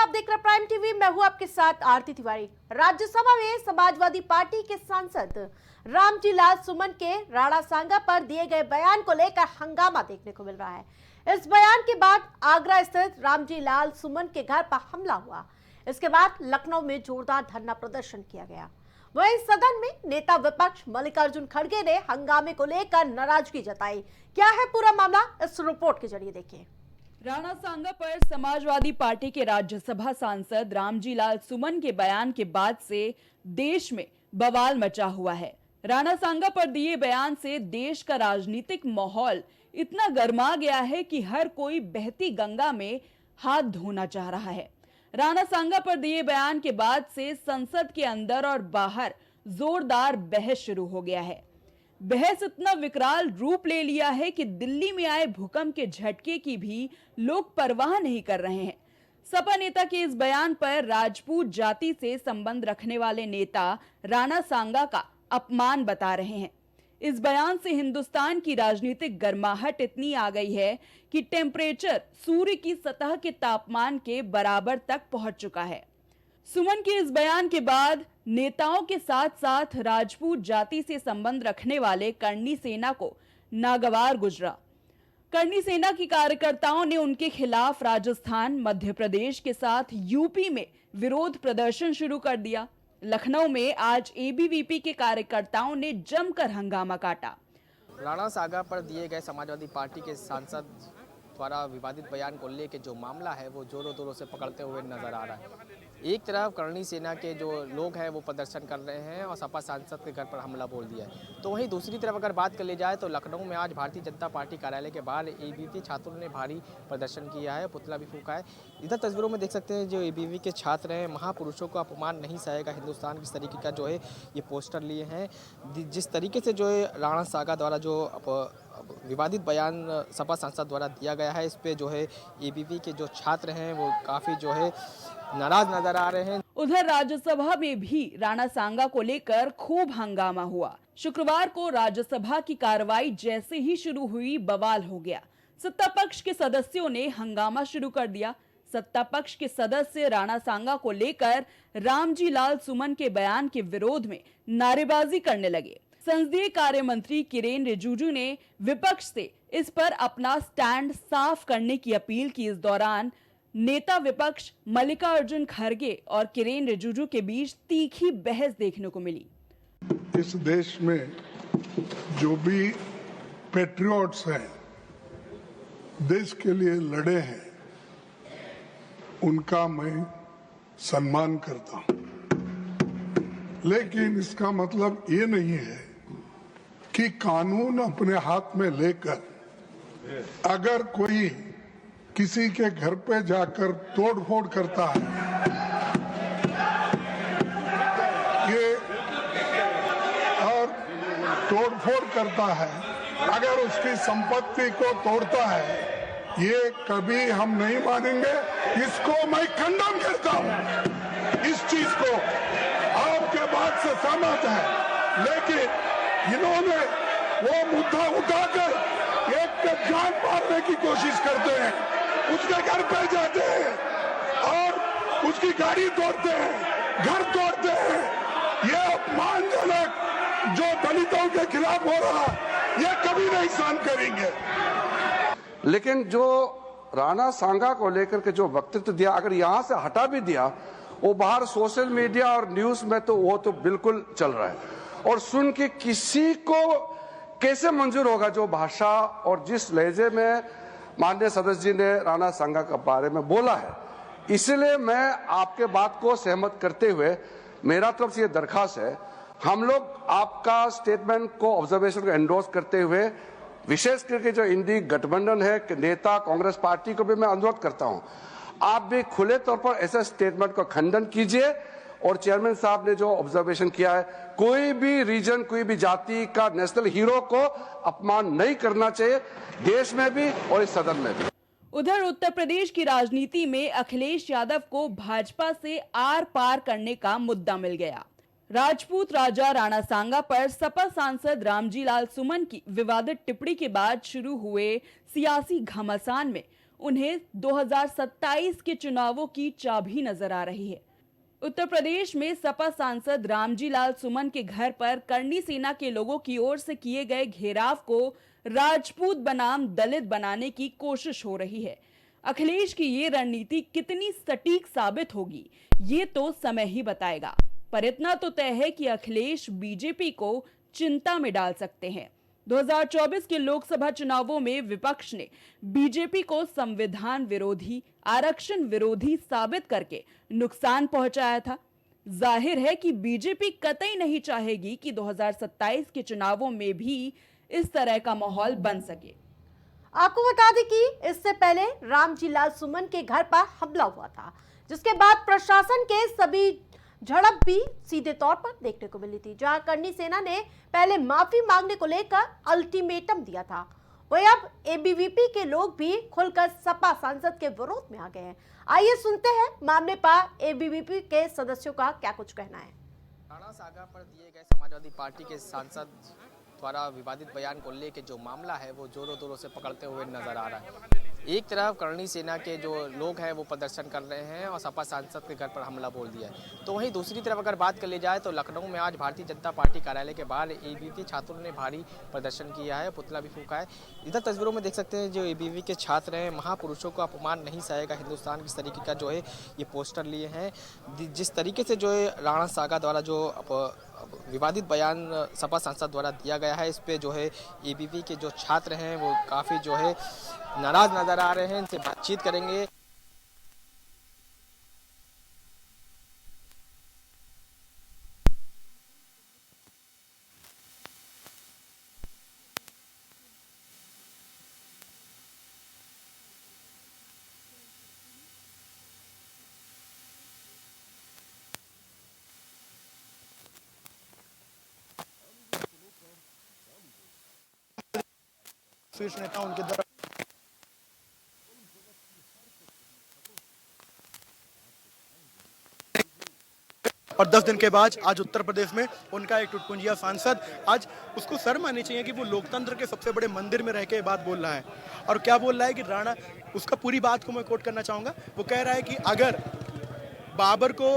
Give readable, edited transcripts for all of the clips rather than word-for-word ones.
आप देख रहे प्राइम टीवी। मैं हूं आपके साथ आरती तिवारी। राज्यसभा में समाजवादी पार्टी के सांसद रामजी लाल सुमन के राणा सांगा पर दिए गए बयान को लेकर हंगामा देखने को मिल रहा है। इस बयान के बाद आगरा स्थित रामजी लाल सुमन के घर पर हमला हुआ। इसके बाद लखनऊ में जोरदार धरना प्रदर्शन किया गया। वहीं सदन में नेता विपक्ष मल्लिकार्जुन खड़गे ने हंगामे को लेकर नाराजगी जताई। क्या है पूरा मामला, इस रिपोर्ट के जरिए देखिए। राणा सांगा पर समाजवादी पार्टी के राज्यसभा सांसद रामजी लाल सुमन के बयान के बाद से देश में बवाल मचा हुआ है। राणा सांगा पर दिए बयान से देश का राजनीतिक माहौल इतना गर्मा गया है कि हर कोई बहती गंगा में हाथ धोना चाह रहा है। राणा सांगा पर दिए बयान के बाद से संसद के अंदर और बाहर जोरदार बहस शुरू हो गया है। बहस इतना विकराल रूप ले लिया है कि दिल्ली में आए भूकंप के झटके की भी लोग परवाह नहीं कर रहे हैं। सपा नेता के इस बयान पर राजपूत जाति से संबंध रखने वाले नेता राणा सांगा का अपमान बता रहे हैं। इस बयान से हिंदुस्तान की राजनीतिक गर्माहट इतनी आ गई है कि टेम्परेचर सूर्य की सतह के तापमान के बराबर तक पहुंच चुका है। सुमन के इस बयान के बाद नेताओं के साथ साथ राजपूत जाति से संबंध रखने वाले करणी सेना को नागवार गुजरा। करणी सेना की कार्यकर्ताओं ने उनके खिलाफ राजस्थान, मध्य प्रदेश के साथ यूपी में विरोध प्रदर्शन शुरू कर दिया। लखनऊ में आज एबीवीपी के कार्यकर्ताओं ने जमकर हंगामा काटा। राणा सांगा पर दिए गए समाजवादी पार्टी के सांसद द्वारा विवादित बयान को लेकर जो मामला है वो जोरों तोरों से पकड़ते हुए नजर आ रहा है। एक तरफ करणी सेना के जो लोग हैं वो प्रदर्शन कर रहे हैं और सपा सांसद के घर पर हमला बोल दिया है, तो वहीं दूसरी तरफ अगर बात कर ली जाए तो लखनऊ में आज भारतीय जनता पार्टी कार्यालय के बाहर एबीवीपी छात्रों ने भारी प्रदर्शन किया है, पुतला भी फूंका है। इधर तस्वीरों में देख सकते हैं जो एबीवीपी के छात्र हैं, महापुरुषों का अपमान नहीं सहेगा हिंदुस्तान, किस तरीके का जो है ये पोस्टर लिए हैं। जिस तरीके से जो है राणा सांगा द्वारा जो विवादित बयान सपा सांसद द्वारा दिया गया है, इस पे जो है एबीवीपी के जो छात्र हैं वो काफ़ी जो है नाराज नजर आ रहे हैं। उधर राज्यसभा में भी राणा सांगा को लेकर खूब हंगामा हुआ। शुक्रवार को राज्यसभा की कार्रवाई जैसे ही शुरू हुई बवाल हो गया। सत्ता पक्ष के सदस्यों ने हंगामा शुरू कर दिया। सत्ता पक्ष के सदस्य राणा सांगा को लेकर रामजी लाल सुमन के बयान के विरोध में नारेबाजी करने लगे। संसदीय कार्य मंत्री किरेन रिजिजू ने विपक्ष से इस पर अपना स्टैंड साफ करने की अपील की। इस दौरान नेता विपक्ष मल्लिकार्जुन खड़गे और किरेन रिजिजू के बीच तीखी बहस देखने को मिली। इस देश में जो भी पैट्रियट्स हैं, देश के लिए लड़े हैं, उनका मैं सम्मान करता हूं, लेकिन इसका मतलब ये नहीं है कि कानून अपने हाथ में लेकर अगर कोई किसी के घर पे जाकर तोड़फोड़ करता है, ये और तोड़फोड़ करता है, अगर उसकी संपत्ति को तोड़ता है, ये कभी हम नहीं मानेंगे। इसको मैं खंडन करता हूं। इस चीज को आपके बात से सहमत है, लेकिन इन्होंने वो मुद्दा उठाकर एक पे जान मारने की कोशिश करते हैं, उसके घर पे जाते हैं और उसकी गाड़ी तोड़ते हैं, घर तोड़ते हैं। ये अपमानजनक जो दलितों के खिलाफ हो रहा, ये कभी नहीं सहन करेंगे। लेकिन जो राणा सांगा को लेकर के जो वक्तव्य दिया, अगर यहाँ से हटा भी दिया, वो बाहर सोशल मीडिया और न्यूज में तो वो तो बिल्कुल चल रहा है, और सुन के किसी को कैसे मंजूर होगा जो भाषा और जिस लहजे में माननीय सदस्य जी ने राणा सांगा के बारे में बोला है। इसलिए मैं आपके बात को सहमत करते हुए मेरा तरफ से ये दरखास्त है, हम लोग आपका स्टेटमेंट को, ऑब्जर्वेशन को एंडोर्स करते हुए विशेष करके जो इंडी गठबंधन है नेता कांग्रेस पार्टी को भी मैं अनुरोध करता हूं, आप भी खुले तौर पर ऐसे स्टेटमेंट का खंडन कीजिए। और चेयरमैन साहब ने जो ऑब्जर्वेशन किया है, कोई भी रीजन, कोई भी जाति का नेशनल हीरो को अपमान नहीं करना चाहिए, देश में भी और इस सदन में भी। उधर उत्तर प्रदेश की राजनीति में अखिलेश यादव को भाजपा से आर पार करने का मुद्दा मिल गया। राजपूत राजा राणा सांगा पर सपा सांसद रामजी लाल सुमन की विवादित टिप्पणी के बाद शुरू हुए सियासी घमासान में उन्हें 2027 के चुनावों की चाबी नजर आ रही है। उत्तर प्रदेश में सपा सांसद रामजी लाल सुमन के घर पर करनी सेना के लोगों की ओर से किए गए घेराव को राजपूत बनाम दलित बनाने की कोशिश हो रही है। अखिलेश की ये रणनीति कितनी सटीक साबित होगी, ये तो समय ही बताएगा। पर इतना तो तय है कि अखिलेश बीजेपी को चिंता में डाल सकते हैं। 2024 के लोकसभा चुनावों में विपक्ष ने बीजेपी को संविधान विरोधी, आरक्षण विरोधी साबित करके नुकसान पहुंचाया था। जाहिर है कि बीजेपी कतई नहीं चाहेगी कि 2027 के चुनावों में भी इस तरह का माहौल बन सके। आपको बता दें कि इससे पहले रामजी लाल सुमन के घर पर हमला हुआ था, जिसके बाद प्रशासन के सभी झड़प भी सीधे तौर पर देखने को मिली थी, जहां करनी सेना ने पहले माफी मांगने को लेकर अल्टीमेटम दिया था। वहीं अब एबीवीपी के लोग भी खुलकर सपा सांसद के विरोध में आ गए हैं। आइए सुनते हैं मामले पर एबीवीपी के सदस्यों का क्या कुछ कहना है। राणा सागर पर दिए गए समाजवादी पार्टी के सांसद द्वारा विवादित बयान को लेकर जो मामला है वो जोरों तोरों से पकड़ते हुए नजर आ रहा है। एक तरफ करनी सेना के जो लोग हैं वो प्रदर्शन कर रहे हैं और सपा सांसद के घर पर हमला बोल दिया है, तो वहीं दूसरी तरफ अगर बात कर ली जाए तो लखनऊ में आज भारतीय जनता पार्टी कार्यालय के बाहर एबीवीपी छात्रों ने भारी प्रदर्शन किया है, पुतला भी फूंका है। इधर तस्वीरों में देख सकते हैं जो एबीवीपी के छात्र हैं, महापुरुषों का अपमान नहीं सहेगा हिंदुस्तान, किस तरीके का जो है ये पोस्टर लिए हैं। जिस तरीके से जो है राणा सागा द्वारा जो विवादित बयान सपा सांसद द्वारा दिया गया है, इस पे जो है एबीवीपी के जो छात्र हैं वो काफ़ी जो है नाराज नजर आ रहे हैं। इनसे बातचीत करेंगे। शीर्ष नेता उनके द्वारा और 10 दिन के बाद आज उत्तर प्रदेश में उनका एक टुटपुंजिया सांसद, आज उसको शर्म आनी चाहिए कि वो लोकतंत्र के सबसे बड़े मंदिर में रह के बात बोल रहा है। और क्या बोल रहा है कि राणा, उसका पूरी बात को मैं कोट करना चाहूँगा। वो कह रहा है कि अगर बाबर को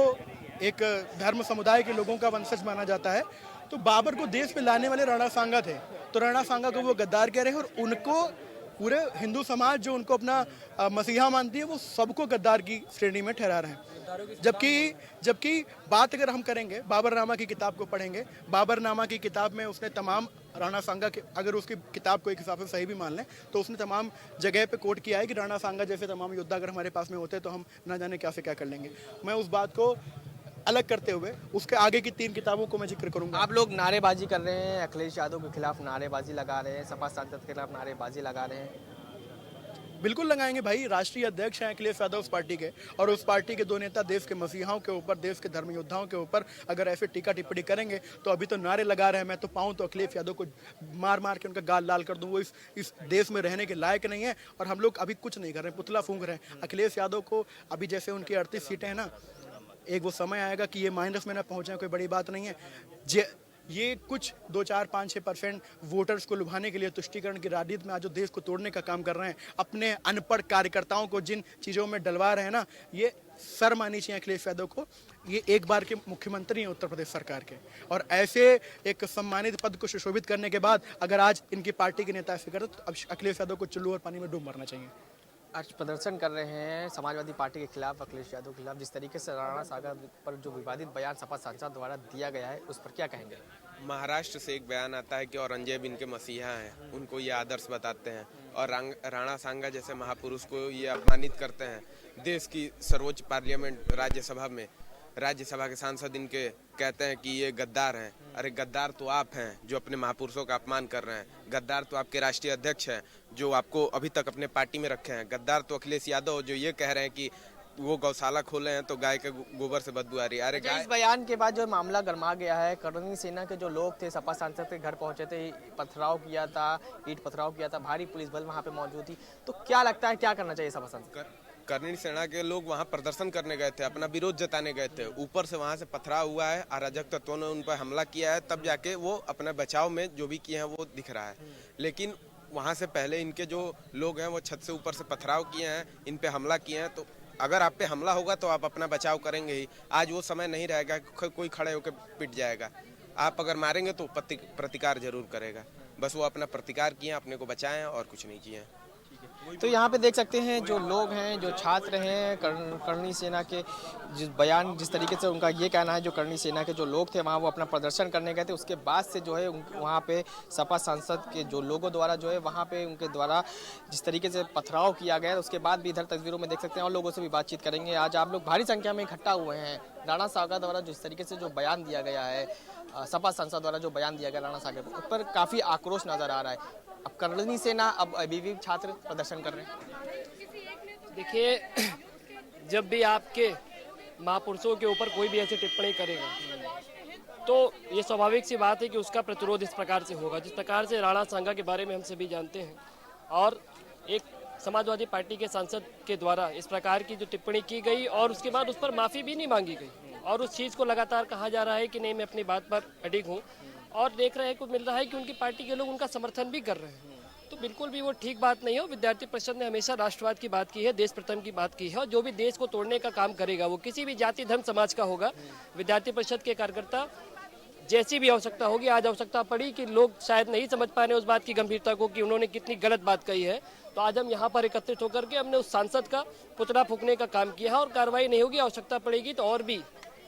एक धर्म समुदाय के लोगों का वंशज माना जाता है तो बाबर को देश में लाने वाले राणा सांगा थे, तो राणा सांगा को वो गद्दार कह रहे हैं। और उनको पूरे हिंदू समाज जो उनको अपना मसीहा मानती है वो सबको गद्दार की श्रेणी में ठहरा रहे हैं। जबकि बात अगर हम करेंगे, बाबरनामा की किताब को पढ़ेंगे, बाबरनामा की किताब में उसने तमाम राणा सांगा के, अगर उसकी किताब को एक हिसाब से सही भी मान लें तो उसने तमाम जगह पे कोट किया है कि राणा सांगा जैसे तमाम योद्धा अगर हमारे पास में होते तो हम ना जाने क्या से क्या कर लेंगे। मैं उस बात को अलग करते हुए उसके आगे की 3 किताबों को मैं जिक्र करूंगा। आप लोग नारेबाजी कर रहे हैं, अखिलेश यादव के खिलाफ नारेबाजी लगा रहे हैं, सपा सांसद के खिलाफ नारेबाजी लगा रहे हैं। बिल्कुल लगाएंगे भाई, राष्ट्रीय अध्यक्ष हैं अखिलेश यादव उस पार्टी के, और उस पार्टी के 2 नेता देश के मसीहाओं के ऊपर, देश के धर्म योद्धाओं के ऊपर अगर ऐसे टीका टिप्पणी करेंगे तो अभी तो नारे लगा रहे हैं। मैं तो पाऊँ तो अखिलेश यादव को मार मार के उनका गाल लाल कर दूं। वो इस देश में रहने के लायक नहीं है और हम लोग अभी कुछ नहीं कर रहे हैं, पुतला फूंक रहे हैं। अखिलेश यादव को अभी जैसे उनकी 38 सीटें हैं ना, एक वो समय आएगा कि ये माइनस में ना पहुंचे, कोई बड़ी बात नहीं है। ये कुछ 2, 4, 5, 6% वोटर्स को लुभाने के लिए तुष्टीकरण की राजनीति में आज जो देश को तोड़ने का काम कर रहे हैं, अपने अनपढ़ कार्यकर्ताओं को जिन चीज़ों में डलवा रहे हैं ना, ये शर्म आनी चाहिए अखिलेश यादव को। ये एक बार के मुख्यमंत्री हैं उत्तर प्रदेश सरकार के, और ऐसे एक सम्मानित पद को सुशोभित करने के बाद अगर आज इनकी पार्टी के नेता ऐसे करते तो अब अखिलेश यादव को चुल्लू और पानी में डूब मरना चाहिए। आज प्रदर्शन कर रहे हैं समाजवादी पार्टी के खिलाफ, अखिलेश यादव के खिलाफ। जिस तरीके से राणा सागर पर जो विवादित बयान सपा सांसद द्वारा दिया गया है उस पर क्या कहेंगे? महाराष्ट्र से एक बयान आता है कि औरंगजेब इनके मसीहा हैं, उनको ये आदर्श बताते हैं, और राणा सांगा जैसे महापुरुष को ये अपमानित करते हैं। देश की सर्वोच्च पार्लियामेंट राज्यसभा में राज्यसभा के सांसद इनके कहते हैं कि ये गद्दार हैं। अरे गद्दार तो आप हैं जो अपने महापुरुषों का अपमान कर रहे हैं। गद्दार तो आपके राष्ट्रीय अध्यक्ष हैं जो आपको अभी तक अपने पार्टी में रखे हैं। गद्दार तो अखिलेश यादव जो ये कह रहे हैं कि वो गौशाला खोले हैं तो गाय के गोबर से बदबू आ रही है। अरे इस बयान के बाद जो मामला गरमा गया है, करनी सेना के जो लोग थे सपा सांसद के घर पहुंचे थे, पथराव किया था, ईंट पथराव किया था, भारी पुलिस बल वहां पे मौजूद थी, तो क्या लगता है क्या करना चाहिए सपा सांसद? करनी सेना के लोग वहां प्रदर्शन करने गए थे, अपना विरोध जताने गए थे, ऊपर से वहां से पथराव हुआ है, अराजक तत्वों ने उन पर हमला किया है, तब जाके वो अपने बचाव में जो भी किए हैं वो दिख रहा है। लेकिन वहाँ से पहले इनके जो लोग हैं वो छत से ऊपर से पथराव किए हैं, इन पे हमला किए हैं। तो अगर आप पे हमला होगा तो आप अपना बचाव करेंगे ही। आज वो समय नहीं रहेगा कि कोई खड़े होकर पिट जाएगा। आप अगर मारेंगे तो प्रतिकार जरूर करेगा। बस वो अपना प्रतिकार किए, अपने को बचाएं और कुछ नहीं किए। तो यहाँ पे देख सकते हैं जो लोग हैं, जो छात्र हैं, करणी सेना के जिस बयान, जिस तरीके से उनका ये कहना है, जो करणी सेना के जो लोग थे वहाँ वो अपना प्रदर्शन करने गए थे, उसके बाद से जो है वहाँ पे सपा सांसद के जो लोगों द्वारा जो है वहाँ पे उनके द्वारा जिस तरीके से पथराव किया गया, उसके बाद भी इधर तस्वीरों में देख सकते हैं और लोगों से भी बातचीत करेंगे। आज आप लोग भारी संख्या में इकट्ठा हुए हैं। राणा सागा द्वारा जिस तरीके से जो बयान दिया गया है, सपा सांसद द्वारा जो बयान दिया गया राणा सागा पर काफ़ी आक्रोश नजर आ रहा है। अब करणी सेना अब अभी भी छात्र प्रदर्शन कर रहे हैं। देखिए, जब भी आपके महापुरुषों के ऊपर कोई भी ऐसी टिप्पणी करेगा तो ये स्वाभाविक सी बात है कि उसका प्रतिरोध इस प्रकार से होगा, जिस प्रकार से राणा सांगा के बारे में हम सभी जानते हैं। और एक समाजवादी पार्टी के सांसद के द्वारा इस प्रकार की जो टिप्पणी की गई और उसके बाद उस पर माफ़ी भी नहीं मांगी गई और उस चीज़ को लगातार कहा जा रहा है कि नहीं, मैं अपनी बात पर अडिग हूँ। और देख रहे हैं को मिल रहा है कि उनकी पार्टी के लोग उनका समर्थन भी कर रहे हैं, तो बिल्कुल भी वो ठीक बात नहीं है। विद्यार्थी परिषद ने हमेशा राष्ट्रवाद की बात की है, देश प्रथम की बात की है, और जो भी देश को तोड़ने का काम करेगा वो किसी भी जाति धर्म समाज का होगा। विद्यार्थी परिषद के कार्यकर्ता जैसी भी आवश्यकता होगी, आज आवश्यकता पड़ी कि लोग शायद नहीं समझ पा रहे उस बात की गंभीरता को कि उन्होंने कितनी गलत बात कही है, तो आज हम यहाँ पर एकत्रित होकर के हमने उस सांसद का पुतला फूंकने का काम किया है। और कार्रवाई नहीं होगी, आवश्यकता पड़ेगी तो और भी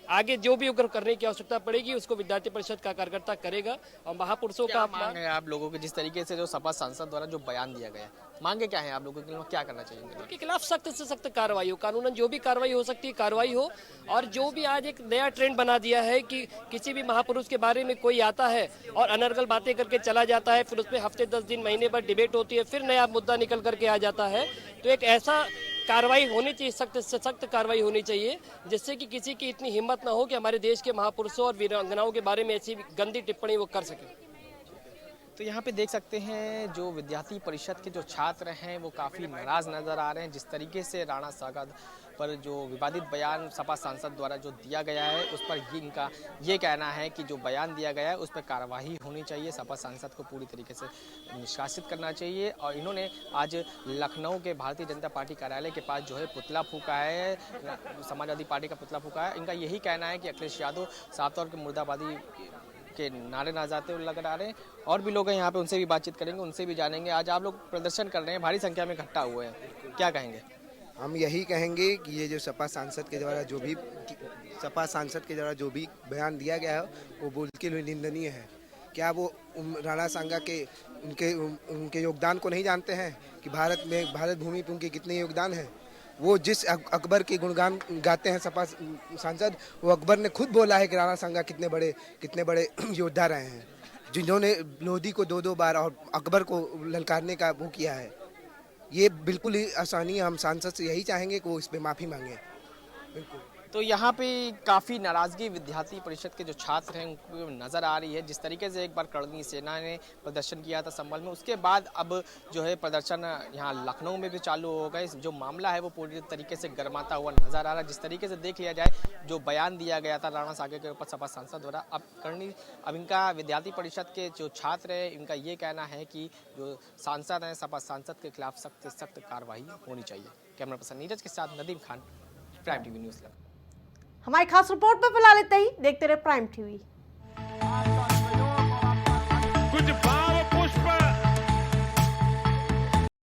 आगे जो भी उग्र करने की आवश्यकता पड़ेगी उसको विद्यार्थी परिषद का कार्यकर्ता करेगा। और महापुरुषों का मांग है आप लोगों के, जिस तरीके से जो सपा सांसद द्वारा जो बयान दिया गया, मांगे क्या है आप लोगों के लिए, क्या करना चाहिए उनके खिलाफ सख्त से सख्त कार्रवाई हो, कानूनन जो भी कार्रवाई हो सकती है कार्रवाई हो। और जो भी आज एक नया ट्रेंड बना दिया है कि किसी भी महापुरुष के बारे में कोई आता है और अनर्गल बातें करके चला जाता है, फिर उसमें हफ्ते 10 दिन महीने भर डिबेट होती है, फिर नया मुद्दा निकल करके आ जाता है, तो एक ऐसा कार्रवाई होनी चाहिए, सख्त से सख्त कार्रवाई होनी चाहिए, जिससे कि किसी की इतनी हिम्मत ना हो कि हमारे देश के महापुरुषों और वीरांगनाओं के बारे में ऐसी गंदी टिप्पणी वो कर सके। तो यहाँ पे देख सकते हैं जो विद्यार्थी परिषद के जो छात्र हैं वो काफ़ी नाराज़ नज़र आ रहे हैं। जिस तरीके से राणा सागा पर जो विवादित बयान सपा सांसद द्वारा जो दिया गया है उस पर इनका ये कहना है कि जो बयान दिया गया है उस पर कार्रवाई होनी चाहिए, सपा सांसद को पूरी तरीके से निष्कासित करना चाहिए। और इन्होंने आज लखनऊ के भारतीय जनता पार्टी कार्यालय के पास जो है पुतला फूंका है, समाजवादी पार्टी का पुतला फूंका है। इनका यही कहना है कि अखिलेश यादव साफ तौर पर मुर्दाबादी के नारे ना जाते हुए लग रहे हैं। और भी लोग हैं यहाँ पे, उनसे भी बातचीत करेंगे, उनसे भी जानेंगे। आज आप लोग प्रदर्शन कर रहे हैं, भारी संख्या में इकट्ठा हुए हैं, क्या कहेंगे? हम यही कहेंगे कि ये जो सपा सांसद के द्वारा जो भी बयान दिया गया है वो बिल्कुल निंदनीय है। क्या वो राणा सांगा के उनके योगदान को नहीं जानते हैं कि भारत भूमि पे उनके कितने योगदान है? वो जिस अकबर के गुणगान गाते हैं सपा सांसद, वो अकबर ने खुद बोला है कि राणा सांगा कितने बड़े योद्धा रहे हैं, जिन्होंने लोधी को 2-2 बार और अकबर को ललकारने का वो किया है। ये बिल्कुल ही आसानी, हम सांसद से यही चाहेंगे कि वो इस पे माफ़ी मांगे। बिल्कुल। तो यहाँ पे काफ़ी नाराज़गी विद्यार्थी परिषद के जो छात्र हैं उनको नज़र आ रही है। जिस तरीके से एक बार करणी सेना ने प्रदर्शन किया था संभल में, उसके बाद अब जो है प्रदर्शन यहाँ लखनऊ में भी चालू हो गए। जो मामला है वो पूरी तरीके से गर्माता हुआ नज़र आ रहा है। जिस तरीके से देख लिया जाए, जो बयान दिया गया था राणा सागा के ऊपर सपा सांसद द्वारा, अब इनका विद्यार्थी परिषद के जो छात्र हैं इनका ये कहना है कि जो सांसद हैं सपा सांसद के खिलाफ सख्त से सख्त कार्रवाई होनी चाहिए। कैमरा पर्सन नीरज के साथ Nadeem Khan, prime TV news. हमारी खास रिपोर्ट पर फिलहाल इतना ही। देखते रहे प्राइम टीवी। कुछ